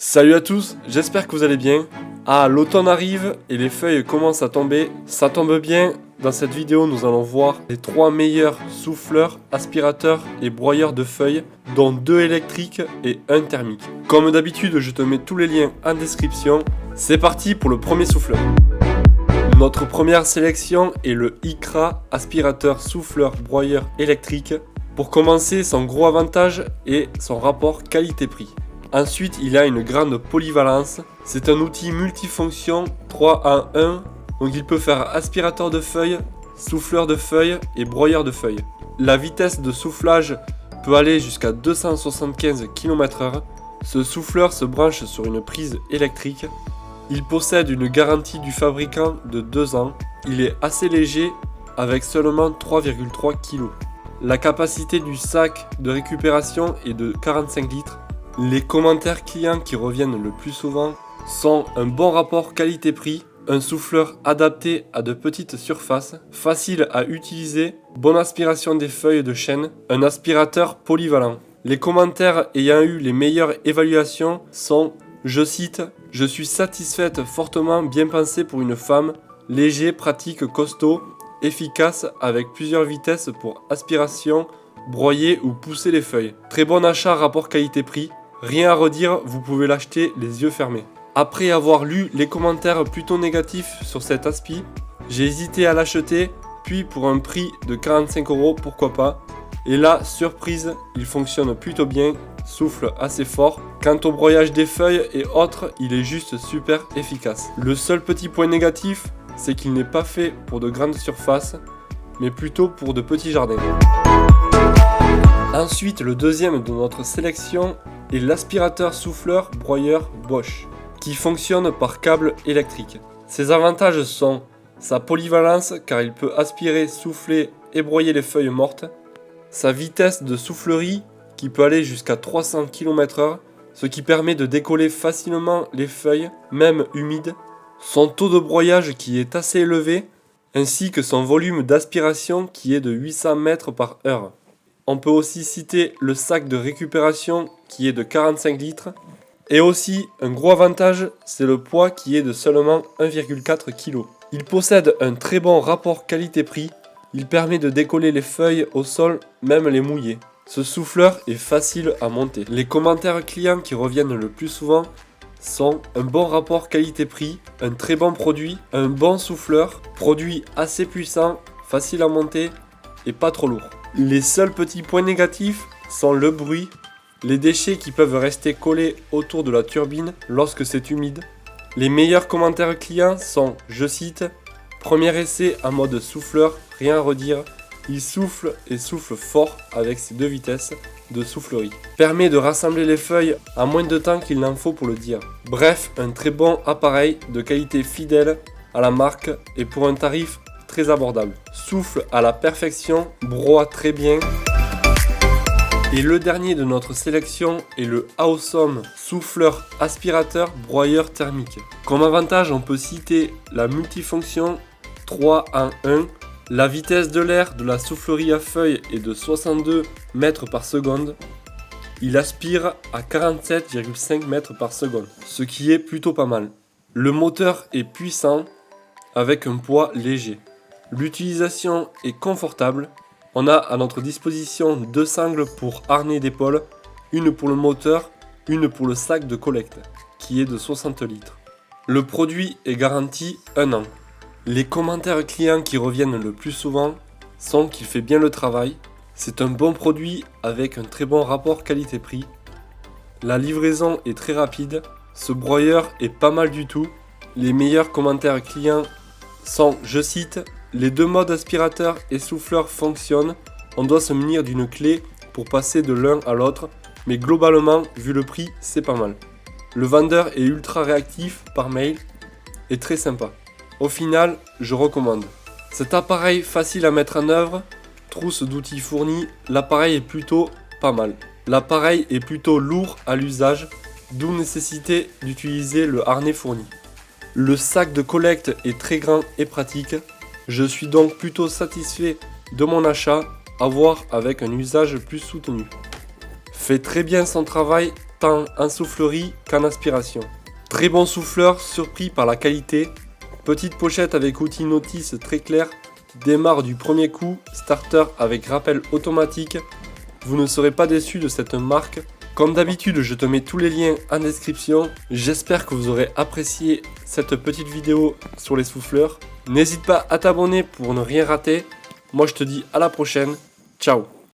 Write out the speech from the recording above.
Salut à tous, j'espère que vous allez bien. Ah, l'automne arrive et les feuilles commencent à tomber. Ça tombe bien, dans cette vidéo nous allons voir les 3 meilleurs souffleurs, aspirateurs et broyeurs de feuilles, dont 2 électriques et 1 thermique. Comme d'habitude, je te mets tous les liens en description. C'est parti pour le premier souffleur. Notre première sélection est le ICRA aspirateur souffleur broyeur électrique. Pour commencer, son gros avantage est son rapport qualité-prix. Ensuite, il a une grande polyvalence. C'est un outil multifonction 3 en 1. Donc il peut faire aspirateur de feuilles, souffleur de feuilles et broyeur de feuilles. La vitesse de soufflage peut aller jusqu'à 275 km/h. Ce souffleur se branche sur une prise électrique. Il possède une garantie du fabricant de 2 ans. Il est assez léger avec seulement 3,3 kg. La capacité du sac de récupération est de 45 litres. Les commentaires clients qui reviennent le plus souvent sont un bon rapport qualité-prix, un souffleur adapté à de petites surfaces, facile à utiliser, bonne aspiration des feuilles de chêne, un aspirateur polyvalent. Les commentaires ayant eu les meilleures évaluations sont, je cite, « Je suis satisfaite, fortement bien pensé pour une femme, léger, pratique, costaud, efficace avec plusieurs vitesses pour aspiration, broyer ou pousser les feuilles. Très bon achat rapport qualité-prix. Rien à redire, vous pouvez l'acheter les yeux fermés. » Après avoir lu les commentaires plutôt négatifs sur cet aspi, j'ai hésité à l'acheter, puis pour un prix de 45 €, pourquoi pas. Et là, surprise, il fonctionne plutôt bien, souffle assez fort. Quant au broyage des feuilles et autres, il est juste super efficace. Le seul petit point négatif, c'est qu'il n'est pas fait pour de grandes surfaces, mais plutôt pour de petits jardins. Ensuite, le deuxième de notre sélection est l'aspirateur souffleur broyeur Bosch, qui fonctionne par câble électrique. Ses avantages sont sa polyvalence car il peut aspirer, souffler et broyer les feuilles mortes, sa vitesse de soufflerie qui peut aller jusqu'à 300 km/h, ce qui permet de décoller facilement les feuilles, même humides, son taux de broyage qui est assez élevé, ainsi que son volume d'aspiration qui est de 800 mètres par heure. On peut aussi citer le sac de récupération qui est de 45 litres. Et aussi, un gros avantage, c'est le poids qui est de seulement 1,4 kg. Il possède un très bon rapport qualité-prix. Il permet de décoller les feuilles au sol, même les mouiller. Ce souffleur est facile à monter. Les commentaires clients qui reviennent le plus souvent sont un bon rapport qualité-prix, un très bon produit, un bon souffleur, produit assez puissant, facile à monter et pas trop lourd. Les seuls petits points négatifs sont le bruit, les déchets qui peuvent rester collés autour de la turbine lorsque c'est humide. Les meilleurs commentaires clients sont, je cite, « Premier essai en mode souffleur, rien à redire, il souffle et souffle fort avec ses 2 vitesses de soufflerie. Permet de rassembler les feuilles en moins de temps qu'il n'en faut pour le dire. Bref, un très bon appareil de qualité fidèle à la marque et pour un tarif très abordable. Souffle à la perfection, broie très bien. » Et le dernier de notre sélection est le Awesome souffleur aspirateur broyeur thermique. Comme avantage, on peut citer la multifonction 3 en 1. La vitesse de l'air de la soufflerie à feuilles est de 62 mètres par seconde. Il aspire à 47,5 mètres par seconde, ce qui est plutôt pas mal. Le moteur est puissant avec un poids léger. L'utilisation est confortable. On a à notre disposition 2 sangles pour harnais d'épaule, une pour le moteur, une pour le sac de collecte, qui est de 60 litres. Le produit est garanti 1 an. Les commentaires clients qui reviennent le plus souvent sont qu'il fait bien le travail, c'est un bon produit avec un très bon rapport qualité-prix. La livraison est très rapide, ce broyeur est pas mal du tout. Les meilleurs commentaires clients sont, je cite, « Les 2 modes aspirateur et souffleur fonctionnent, on doit se munir d'une clé pour passer de l'un à l'autre, mais globalement, vu le prix, c'est pas mal. Le vendeur est ultra réactif par mail et très sympa. Au final, je recommande. Cet appareil facile à mettre en œuvre, trousse d'outils fournie, l'appareil est plutôt pas mal. L'appareil est plutôt lourd à l'usage, d'où nécessité d'utiliser le harnais fourni. Le sac de collecte est très grand et pratique. Je suis donc plutôt satisfait de mon achat, à voir avec un usage plus soutenu. Fait très bien son travail tant en soufflerie qu'en aspiration. Très bon souffleur, surpris par la qualité. Petite pochette avec outil notice très clair. Démarre du premier coup, starter avec rappel automatique. Vous ne serez pas déçu de cette marque. Comme d'habitude, je te mets tous les liens en description. J'espère que vous aurez apprécié cette petite vidéo sur les souffleurs. N'hésite pas à t'abonner pour ne rien rater. Moi je te dis à la prochaine. Ciao.